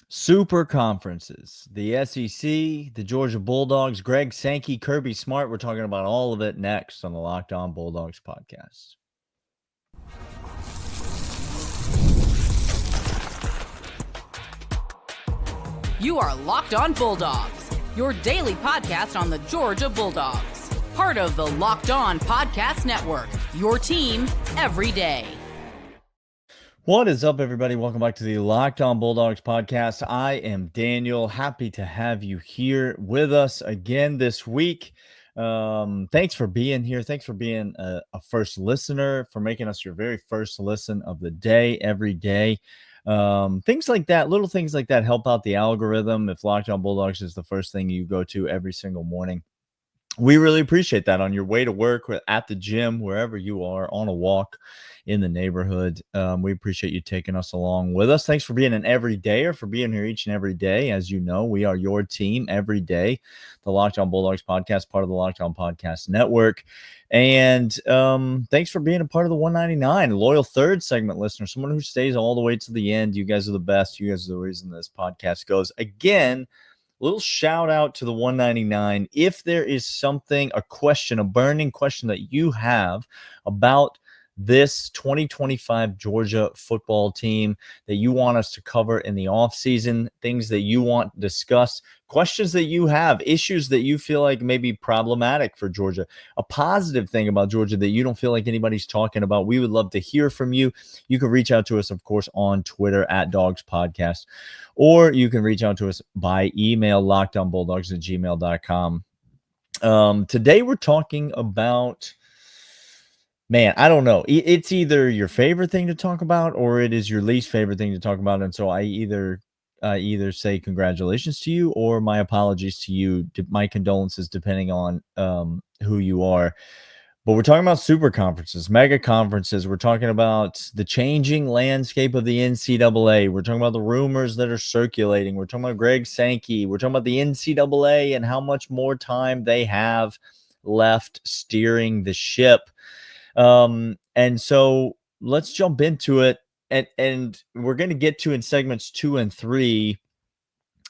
Super conferences, the SEC, the Georgia Bulldogs, Greg Sankey, Kirby Smart. We're talking about all of it next on the Locked On Bulldogs podcast. You are Locked On Bulldogs, your daily podcast on the Georgia Bulldogs. Part of the Locked On Podcast Network, your team every day. What is up, everybody? Welcome back to the Locked On Bulldogs podcast. I am Daniel. Happy to have you here with us again this week. Thanks for being here. Thanks for being a first listener, for making us your very first listen of the day every day. Things like that, little things like that help out the algorithm. If Locked On Bulldogs is the first thing you go to every single morning, we really appreciate that. On your way to work, at the gym, wherever you are, on a walk in the neighborhood. We appreciate you taking us along with us. Thanks for being an everydayer, for being here each and every day. As you know, we are your team every day. The Locked On Bulldogs podcast, part of the Locked On Podcast Network. And thanks for being a part of the 199, loyal third segment listener, someone who stays all the way to the end. You guys are the best. You guys are the reason this podcast goes. Again, little shout out to the 199. If there is something, a question, a burning question that you have about this 2025 Georgia football team that you want us to cover in the offseason, things that you want discussed, questions that you have, issues that you feel like may be problematic for Georgia, a positive thing about Georgia that you don't feel like anybody's talking about, we would love to hear from you. You can reach out to us, of course, on Twitter at Dawgs Podcast, or you can reach out to us by email, lockedonbulldogs@gmail.com. Today we're talking about, man, I don't know. It's either your favorite thing to talk about or it is your least favorite thing to talk about. And so I either say congratulations to you or my apologies to you, my condolences, depending on who you are. But we're talking about super conferences, mega conferences. We're talking about the changing landscape of the NCAA. We're talking about the rumors that are circulating. We're talking about Greg Sankey. We're talking about the NCAA and how much more time they have left steering the ship. And so let's jump into it. And we're going to get to, in segments 2 and 3,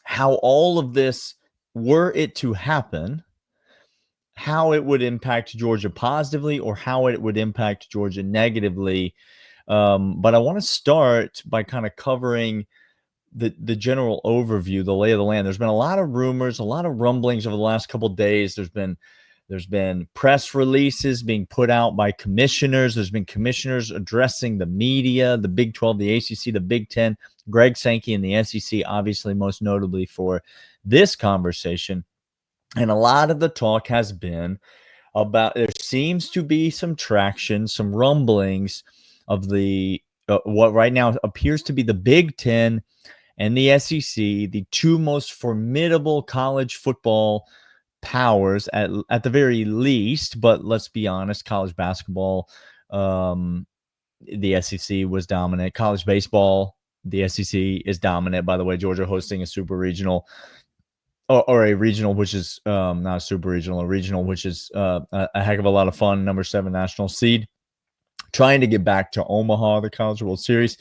how all of this, were it to happen, how it would impact Georgia positively or how it would impact Georgia negatively. But I want to start by kind of covering the general overview, the lay of the land. There's been a lot of rumors, a lot of rumblings over the last couple of days. There's been press releases being put out by commissioners. There's been commissioners addressing the media, the Big 12, the ACC, the Big 10, Greg Sankey, and the SEC, obviously most notably for this conversation. And a lot of the talk has been about, there seems to be some traction, some rumblings of the what right now appears to be the Big 10 and the SEC, the two most formidable college football powers at the very least. But let's be honest, college basketball, the SEC was dominant. College baseball, the SEC is dominant. By the way, Georgia hosting a super regional, or a regional, which is not a super regional, a regional, which is a heck of a lot of fun. Number 7 national seed, trying to get back to Omaha, the College World Series.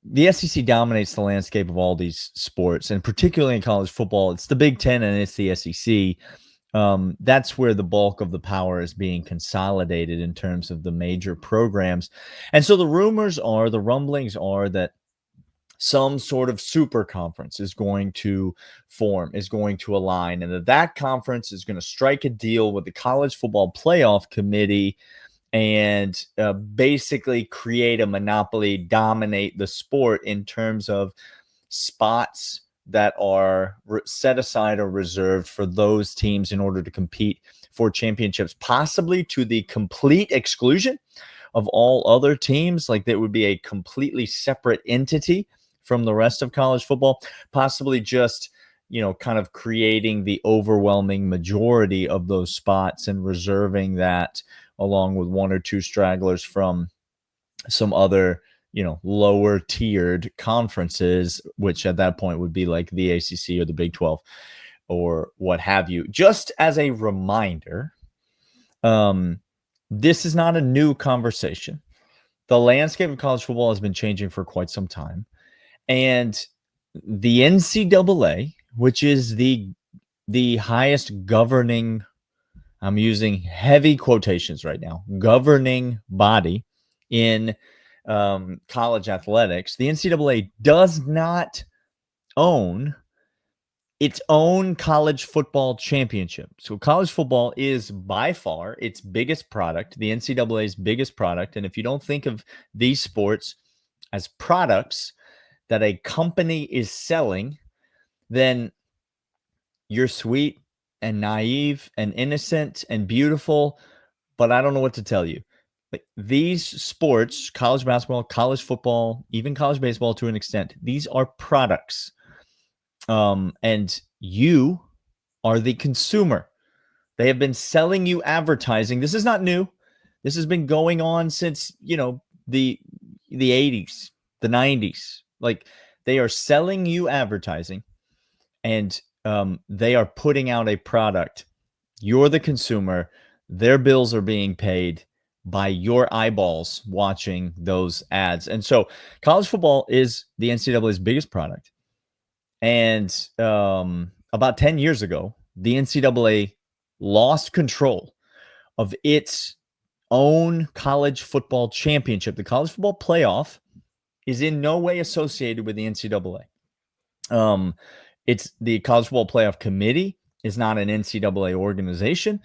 The SEC dominates the landscape of all these sports, and particularly in college football, it's the Big 10 and it's the SEC. That's where the bulk of the power is being consolidated in terms of the major programs. And so the rumblings are that some sort of super conference is going to form, is going to align, and that conference is going to strike a deal with the College Football Playoff Committee and basically create a monopoly, dominate the sport in terms of spots that are set aside or reserved for those teams in order to compete for championships, possibly to the complete exclusion of all other teams. Like, that would be a completely separate entity from the rest of college football, possibly just, kind of creating the overwhelming majority of those spots and reserving that, along with one or two stragglers from some other, lower tiered conferences, which at that point would be like the ACC or the Big 12 or what have you. Just as a reminder, this is not a new conversation. the landscape of college football has been changing for quite some time. And the NCAA, which is the highest governing, I'm using heavy quotations right now, governing body in college athletics, the NCAA does not own its own college football championship. So college football is by far its biggest product, the NCAA's biggest product. And if you don't think of these sports as products that a company is selling, then you're sweet and naive and innocent and beautiful, but I don't know what to tell you. Like these sports, college basketball, college football, even college baseball to an extent, these are products. And you are the consumer. They have been selling you advertising. This is not new. This has been going on since, the 80s, the 90s. Like they are selling you advertising, and they are putting out a product. You're the consumer. Their bills are being paid by your eyeballs watching those ads. And so college football is the NCAA's biggest product. And about 10 years ago, the NCAA lost control of its own college football championship. The college football playoff is in no way associated with the NCAA. It's the college football playoff committee is not an NCAA organization.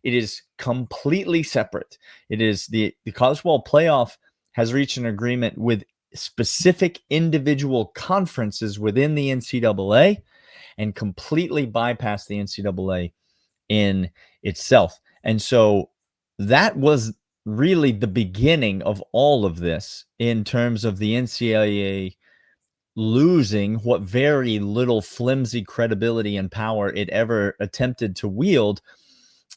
It is completely separate. It is the college football playoff has reached an agreement with specific individual conferences within the NCAA and completely bypass the NCAA in itself. And so that was really the beginning of all of this in terms of the NCAA losing what very little flimsy credibility and power it ever attempted to wield,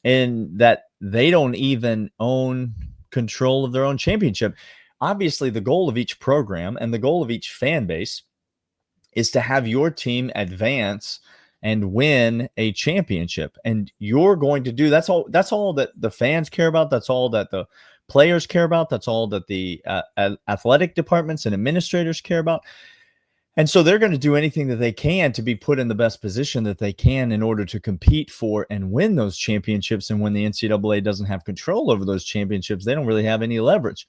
and that they don't even own control of their own championship. Obviously, the goal of each program and the goal of each fan base is to have your team advance and win a championship. And you're going to do that's all that the fans care about. That's all that the players care about. That's all that the athletic departments and administrators care about. And so they're going to do anything that they can to be put in the best position that they can in order to compete for and win those championships. And when the NCAA doesn't have control over those championships, they don't really have any leverage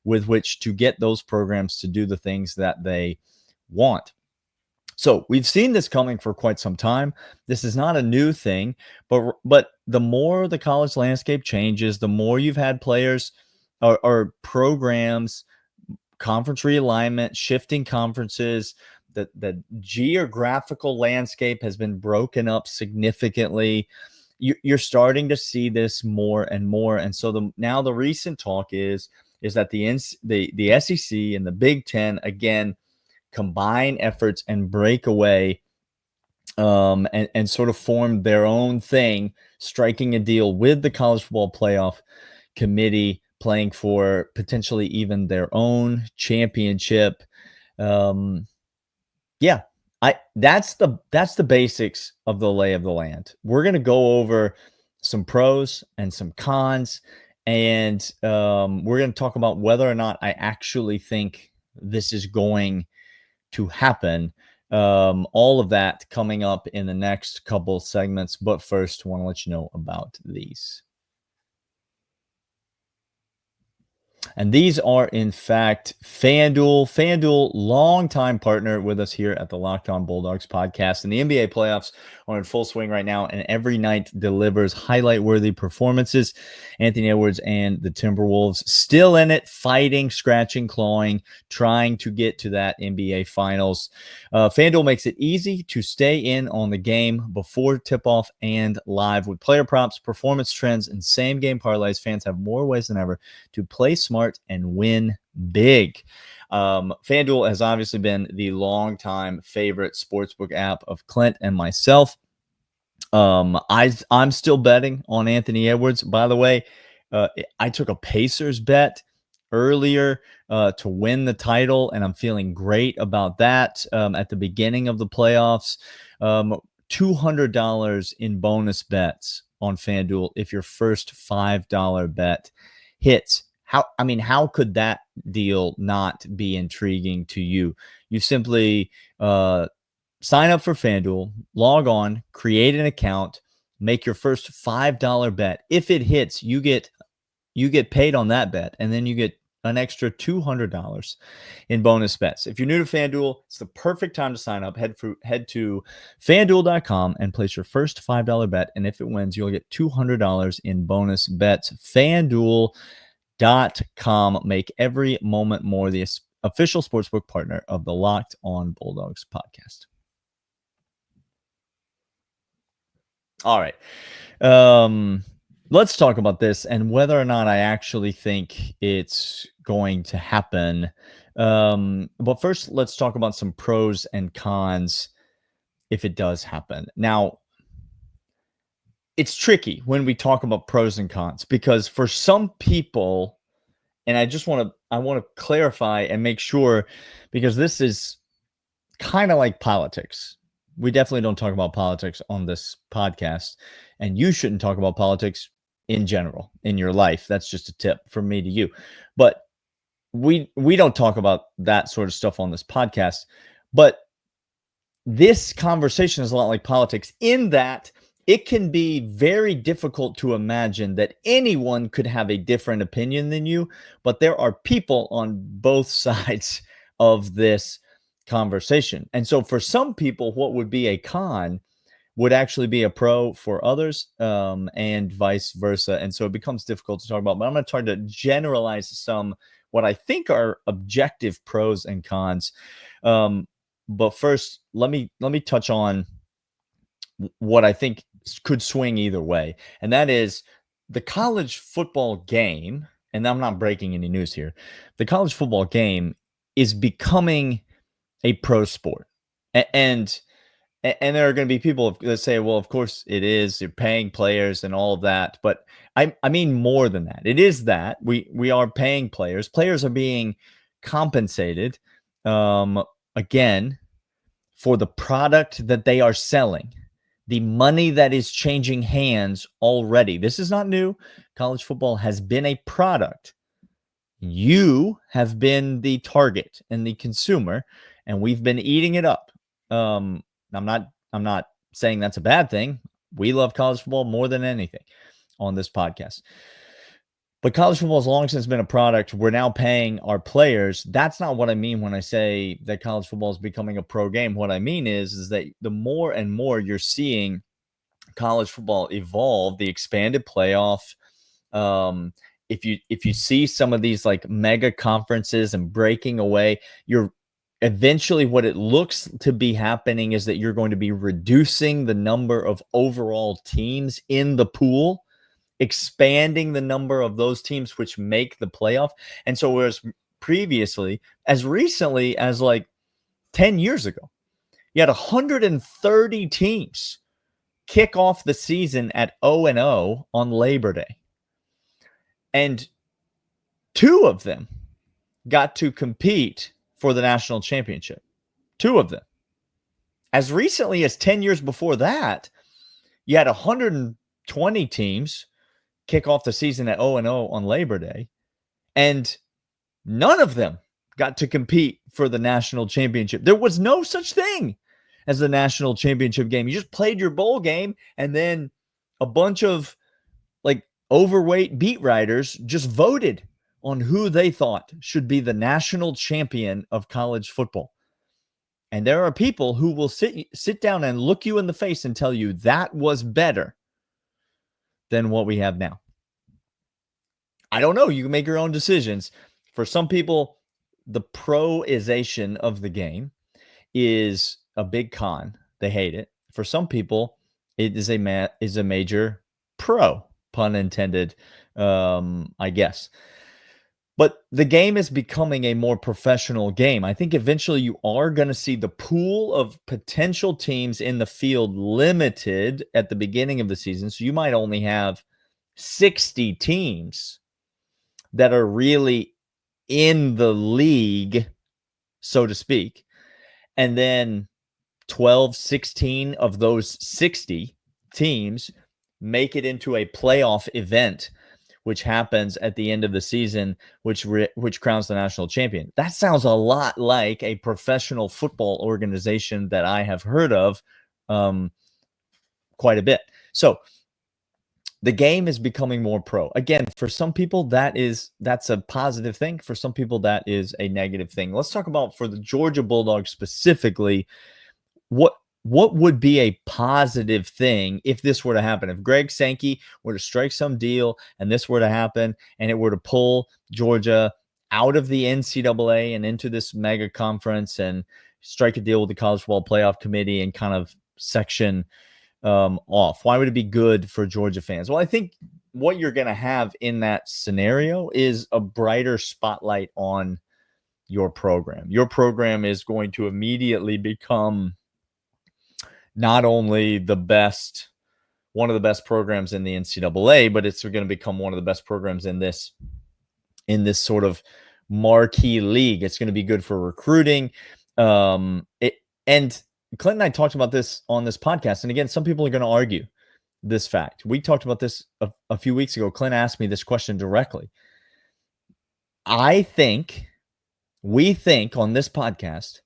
with which to get those programs to do the things that they want. So we've seen this coming for quite some time. This is not a new thing, but the more the college landscape changes, the more you've had players or programs, conference realignment, shifting conferences, the geographical landscape has been broken up significantly. You're starting to see this more and more. And so now the recent talk is that the SEC and the Big Ten, again, combine efforts and break away and sort of form their own thing, striking a deal with the College Football Playoff Committee, playing for potentially even their own championship. That's the basics of the lay of the land. We're going to go over some pros and some cons, and we're going to talk about whether or not I actually think this is going to happen. All of that coming up in the next couple segments. But first, I want to let you know about these. And these are, in fact, FanDuel. FanDuel, longtime partner with us here at the Locked On Bulldogs podcast. And the NBA playoffs are in full swing right now, and every night delivers highlight-worthy performances. Anthony Edwards and the Timberwolves still in it, fighting, scratching, clawing, trying to get to that NBA Finals. FanDuel makes it easy to stay in on the game before tip-off and live. With player props, performance trends, and same-game parlays, fans have more ways than ever to play smart and win big. FanDuel has obviously been the longtime favorite sportsbook app of Clint and myself. I'm still betting on Anthony Edwards. By the way, I took a Pacers bet earlier to win the title, and I'm feeling great about that. At the beginning of the playoffs, $200 in bonus bets on FanDuel if your first $5 bet hits. how could that deal not be intriguing to you? You simply sign up for FanDuel, log on, create an account, make your first $5 bet. If it hits, you get paid on that bet, and then you get an extra $200 in bonus bets. If you're new to FanDuel, it's the perfect time to sign up. Head to FanDuel.com and place your first $5 bet, and if it wins, you'll get $200 in bonus bets. FanDuel.com. Make every moment more. The official sportsbook partner of the Locked On Bulldogs podcast. All right. Let's talk about this and whether or not I actually think it's going to happen. But first, let's talk about some pros and cons if it does happen. Now, it's tricky when we talk about pros and cons because for some people, and I want to clarify and make sure, because this is kind of like politics. We definitely don't talk about politics on this podcast, and you shouldn't talk about politics in general in your life. That's just a tip from me to you. But we don't talk about that sort of stuff on this podcast. But this conversation is a lot like politics in that it can be very difficult to imagine that anyone could have a different opinion than you, but there are people on both sides of this conversation. And so for some people, what would be a con would actually be a pro for others, and vice versa. And so it becomes difficult to talk about, but I'm going to try to generalize some what I think are objective pros and cons. But first, let me touch on what I think could swing either way. And that is the college football game. And I'm not breaking any news here. The college football game is becoming a pro sport. And there are going to be people that say, well, of course it is. You're paying players and all of that. But I mean more than that. It is that we are paying players. Players are being compensated, again, for the product that they are selling. The money that is changing hands already. This is not new. College football has been a product. You have been the target and the consumer, and we've been eating it up. I'm not saying that's a bad thing. We love college football more than anything on this podcast. But college football has long since been a product. We're now paying our players. That's not what I mean when I say that college football is becoming a pro game. What I mean is that the more and more you're seeing college football evolve, the expanded playoff, if you see some of these like mega conferences and breaking away, you're eventually what it looks to be happening is that you're going to be reducing the number of overall teams in the pool, expanding the number of those teams which make the playoff. And so whereas previously, as recently as like 10 years ago, you had 130 teams kick off the season at 0-0 on Labor Day. And 2 of them got to compete for the national championship. 2 of them. As recently as 10 years before that, you had 120 teams kick off the season at 0-0 on Labor Day, and none of them got to compete for the national championship. There was no such thing as the national championship game. You just played your bowl game, and then a bunch of like overweight beat writers just voted on who they thought should be the national champion of college football. And there are people who will sit down and look you in the face and tell you that was better than what we have now. I don't know. You can make your own decisions. For some people, the proization of the game is a big con. They hate it. For some people, it is a major pro, pun intended, I guess. But the game is becoming a more professional game. I think eventually you are going to see the pool of potential teams in the field limited at the beginning of the season. So you might only have 60 teams that are really in the league, so to speak. And then 12, 16 of those 60 teams make it into a playoff event which happens at the end of the season, which crowns the national champion. That sounds a lot like a professional football organization that I have heard of quite a bit. So the game is becoming more pro. Again, for some people, that's a positive thing. For some people, that is a negative thing. Let's talk about, for the Georgia Bulldogs specifically, what would be a positive thing if this were to happen? If Greg Sankey were to strike some deal and this were to happen and it were to pull Georgia out of the NCAA and into this mega conference and strike a deal with the College Football Playoff Committee and kind of section off, why would it be good for Georgia fans? Well, I think what you're going to have in that scenario is a brighter spotlight on your program. Your program is going to immediately become not only one of the best programs in the NCAA, but it's going to become one of the best programs in this sort of marquee league. It's going to be good for recruiting. And Clint and I talked about this on this podcast. And again, some people are going to argue this fact. We talked about this a few weeks ago. Clint asked me this question directly. We think on this podcast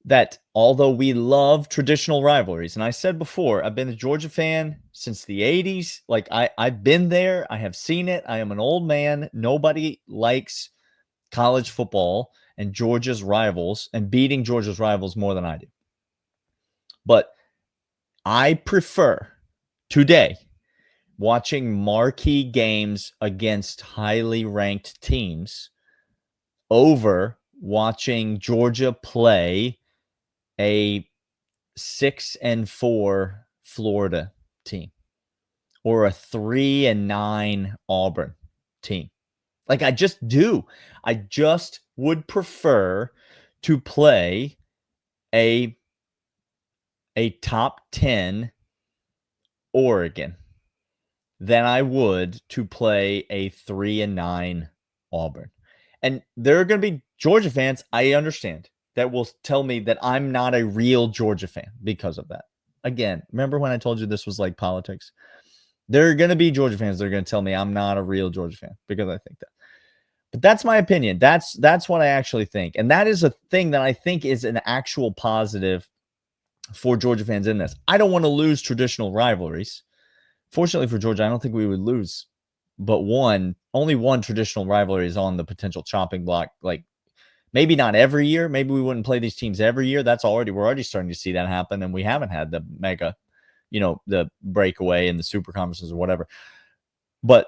that although we love traditional rivalries, and I said before, I've been a Georgia fan since the 80s. Like I've been there. I have seen it. I am an old man. Nobody likes college football and Georgia's rivals and beating Georgia's rivals more than I do. But I prefer today watching marquee games against highly ranked teams over watching Georgia play a 6-4 Florida team or a 3-9 Auburn team. Like I just do. I just would prefer to play a top 10 Oregon than I would to play a 3-9 Auburn. And there are going to be Georgia fans, I understand, that will tell me that I'm not a real Georgia fan because of that. Again, remember when I told you this was like politics? There are going to be Georgia fans that are going to tell me I'm not a real Georgia fan because I think that. But that's my opinion. That's what I actually think. And that is a thing that I think is an actual positive for Georgia fans in this. I don't want to lose traditional rivalries. Fortunately for Georgia, I don't think we would lose but only one traditional rivalry is on the potential chopping block. Like maybe not every year. Maybe we wouldn't play these teams every year. We're already starting to see that happen. And we haven't had the mega, the breakaway and the super conferences or whatever. But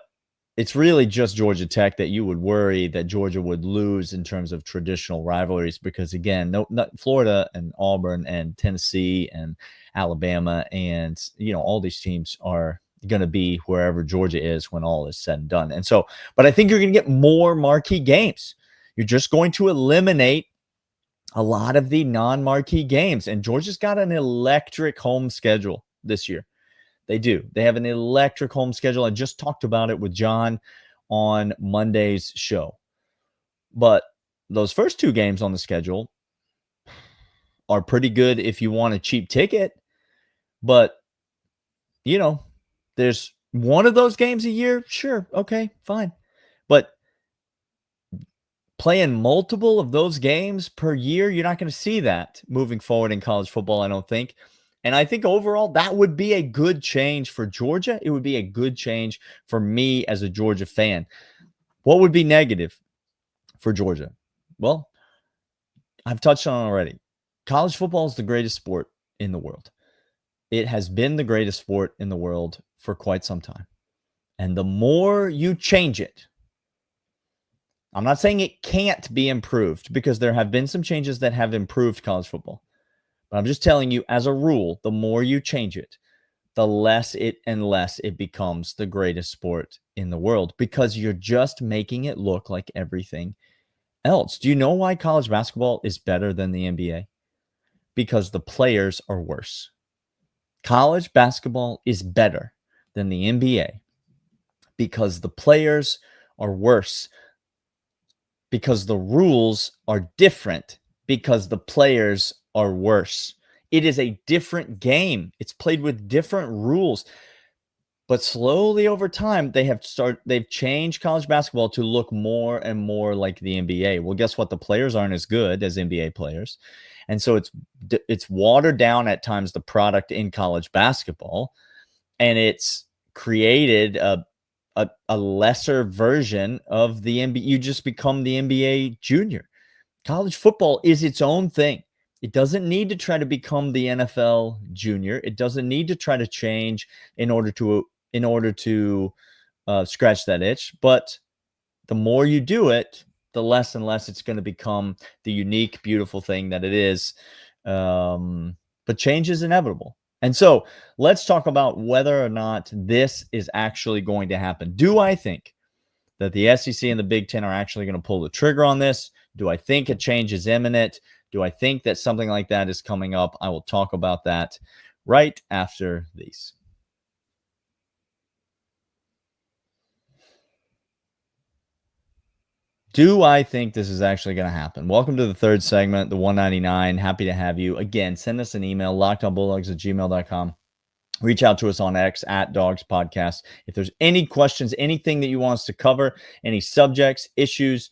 it's really just Georgia Tech that you would worry that Georgia would lose in terms of traditional rivalries, because again, not Florida and Auburn and Tennessee and Alabama and, all these teams are going to be wherever Georgia is when all is said and done. And so, but I think you're going to get more marquee games. You're just going to eliminate a lot of the non-marquee games. And Georgia's got an electric home schedule this year. They do. They have an electric home schedule. I just talked about it with John on Monday's show. But those first two games on the schedule are pretty good if you want a cheap ticket. But, there's one of those games a year. Sure. Okay, fine. But playing multiple of those games per year, you're not going to see that moving forward in college football, I don't think. And I think overall, that would be a good change for Georgia. It would be a good change for me as a Georgia fan. What would be negative for Georgia? Well, I've touched on it already. College football is the greatest sport in the world. It has been the greatest sport in the world for quite some time. And the more you change it, I'm not saying it can't be improved, because there have been some changes that have improved college football. But I'm just telling you, as a rule, the more you change it, the less it becomes the greatest sport in the world, because you're just making it look like everything else. Do you know why college basketball is better than the NBA? Because the players are worse. College basketball is better than the NBA because the players are worse, because the rules are different, because the players are worse. It is a different game. It's played with different rules. But slowly over time, they've changed college basketball to look more and more like the NBA. Well, guess what? The players aren't as good as NBA players. And so it's watered down at times the product in college basketball, and it's created a lesser version of the NBA. You just become the NBA junior. College football is its own thing. It doesn't need to try to become the NFL junior. It doesn't need to try to change in order to scratch that itch. But the more you do it, the less and less it's going to become the unique, beautiful thing that it is. But change is inevitable. And so let's talk about whether or not this is actually going to happen. Do I think that the SEC and the Big Ten are actually going to pull the trigger on this? Do I think a change is imminent? Do I think that something like that is coming up? I will talk about that right after these. Do I think this is actually going to happen? Welcome to the third segment, the 199. Happy to have you. Again, send us an email, lockedonbulldogs@gmail.com. Reach out to us on X @Dawgs Podcast. If there's any questions, anything that you want us to cover, any subjects, issues,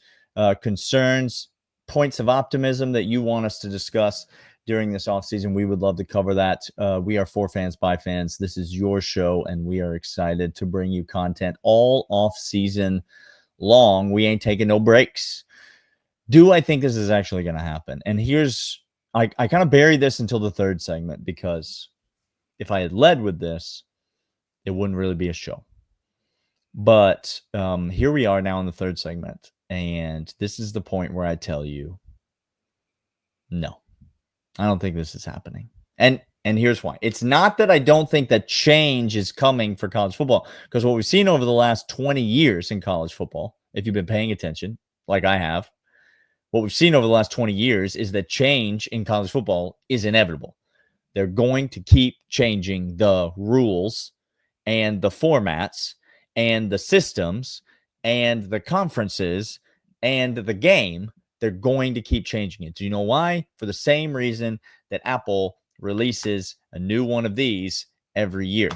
concerns, points of optimism that you want us to discuss during this offseason, we would love to cover that. We are for fans, by fans. This is your show, and we are excited to bring you content all offseason long. We ain't taking no breaks. Do I think this is actually going to happen? And I kind of buried this until the third segment, because if I had led with this, it wouldn't really be a show. But here we are now in the third segment, and this is the point where I tell you, no, I don't think this is happening. And here's why. It's not that I don't think that change is coming for college football, because what we've seen over the last 20 years in college football, if you've been paying attention, like I have, what we've seen over the last 20 years is that change in college football is inevitable. They're going to keep changing the rules and the formats and the systems and the conferences and the game. They're going to keep changing it. Do you know why? For the same reason that Apple releases a new one of these every year,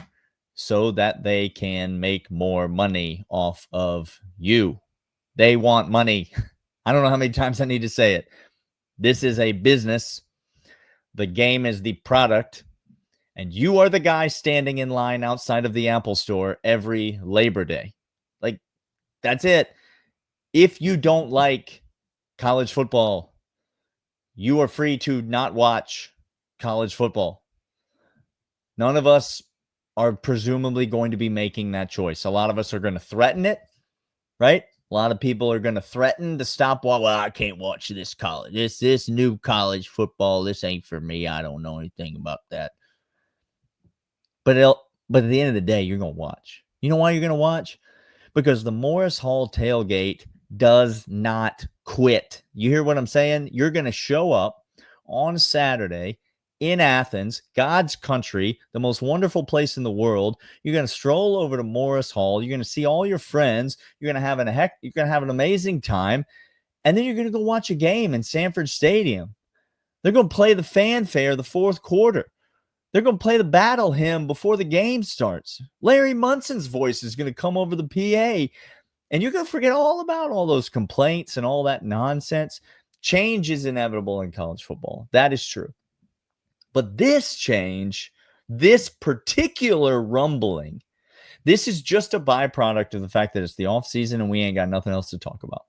so that they can make more money off of you. They want money. I don't know how many times I need to say it. This is a business. The game is the product, and you are the guy standing in line outside of the Apple store every Labor Day. Like, that's it. If you don't like college football, you are free to not watch college football. None of us are presumably going to be making that choice. A lot of us are going to threaten it, right? A lot of people are going to threaten to stop. Well, I can't watch this college. This new college football. This ain't for me. I don't know anything about that. But at the end of the day, you're going to watch. You know why you're going to watch? Because the Morris Hall tailgate does not quit. You hear what I'm saying? You're going to show up on Saturday in Athens, God's country, the most wonderful place in the world. You're going to stroll over to Morris Hall. You're going to see all your friends. You're going to have an amazing time. And then you're going to go watch a game in Sanford Stadium. They're going to play the fanfare the fourth quarter. They're going to play the battle hymn before the game starts. Larry Munson's voice is going to come over the PA, and you're going to forget all about all those complaints and all that nonsense. Change is inevitable in college football. That is true. But this change, this particular rumbling, this is just a byproduct of the fact that it's the offseason and we ain't got nothing else to talk about.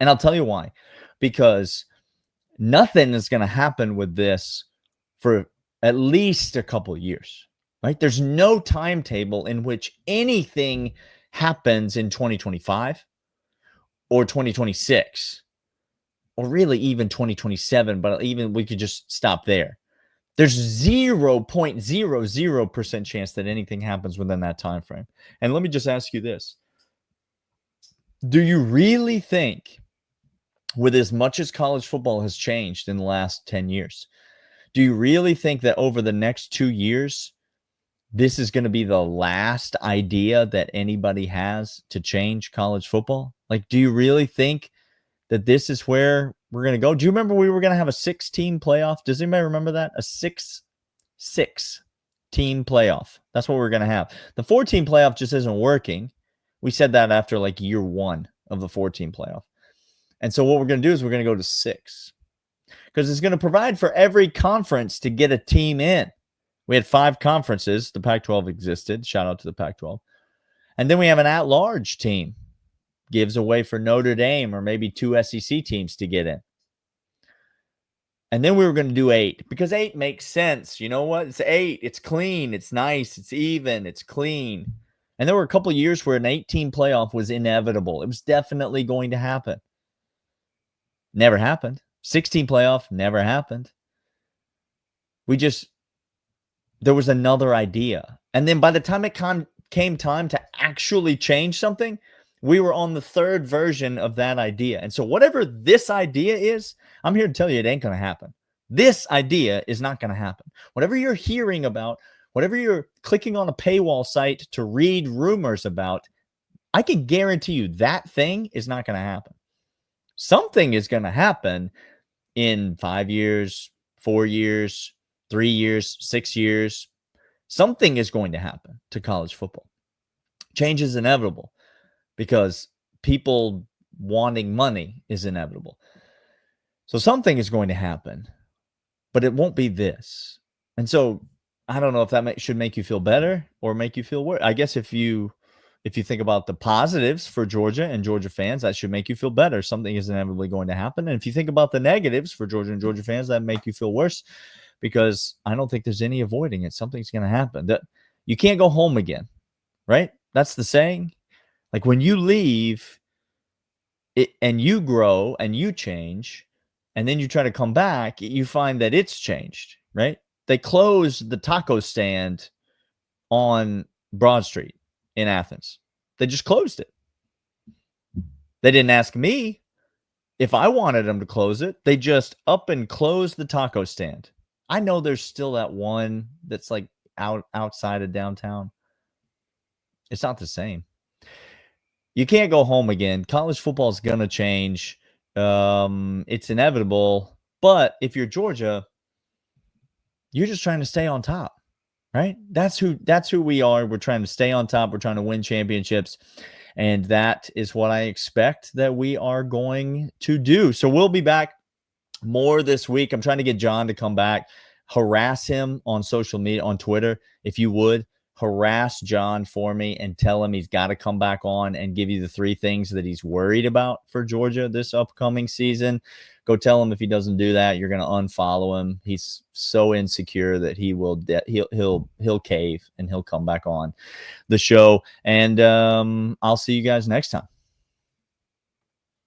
And I'll tell you why. Because nothing is going to happen with this for at least a couple of years, right? There's no timetable in which anything happens in 2025 or 2026 or really even 2027, but even we could just stop there. There's 0.00% chance that anything happens within that time frame. And let me just ask you this. Do you really think, with as much as college football has changed in the last 10 years, do you really think that over the next 2 years, this is going to be the last idea that anybody has to change college football? Like, do you really think that this is where we're going to go? Do you remember we were going to have a 6-team playoff? Does anybody remember that? A 6-team 4-team playoff. That's what we're going to have. The 4-team playoff just isn't working. We said that after like year 1 of the 4-team playoff. And so what we're going to do is we're going to go to 6 because it's going to provide for every conference to get a team in. We had 5 conferences. The Pac-12 existed. Shout out to the Pac-12. And then we have an at-large team. Gives a way for Notre Dame or maybe 2 SEC teams to get in. And then we were going to do 8 because 8 makes sense. You know what? It's 8. It's clean. It's nice. It's even. It's clean. And there were a couple of years where an 8-team playoff was inevitable. It was definitely going to happen. Never happened. 16 playoff never happened. There was another idea. And then by the time it came time to actually change something, we were on the 3rd version of that idea. And so whatever this idea is, I'm here to tell you it ain't going to happen. This idea is not going to happen. Whatever you're hearing about, whatever you're clicking on a paywall site to read rumors about, I can guarantee you that thing is not going to happen. Something is going to happen in 5 years, 4 years, 3 years, 6 years. Something is going to happen to college football. Change is inevitable because people wanting money is inevitable. So something is going to happen, but it won't be this. And so I don't know if that should make you feel better or make you feel worse. I guess if you think about the positives for Georgia and Georgia fans, that should make you feel better. Something is inevitably going to happen. And if you think about the negatives for Georgia and Georgia fans, that make you feel worse because I don't think there's any avoiding it. Something's going to happen. You can't go home again, right? That's the saying. Like when you leave it and you grow and you change and then you try to come back, you find that it's changed, right? They closed the taco stand on Broad Street in Athens. They just closed it. They didn't ask me if I wanted them to close it. They just up and closed the taco stand. I know there's still that one that's like outside of downtown. It's not the same. You can't go home again. College football is going to change. It's inevitable. But if you're Georgia, you're just trying to stay on top, right? That's who we are. We're trying to stay on top. We're trying to win championships. And that is what I expect that we are going to do. So we'll be back more this week. I'm trying to get John to come back. Harass him on social media, on Twitter, if you would. Harass John for me and tell him he's got to come back on and give you the 3 things that he's worried about for Georgia this upcoming season. Go tell him if he doesn't do that, you're going to unfollow him. He's so insecure that he'll cave and he'll come back on the show. And I'll see you guys next time.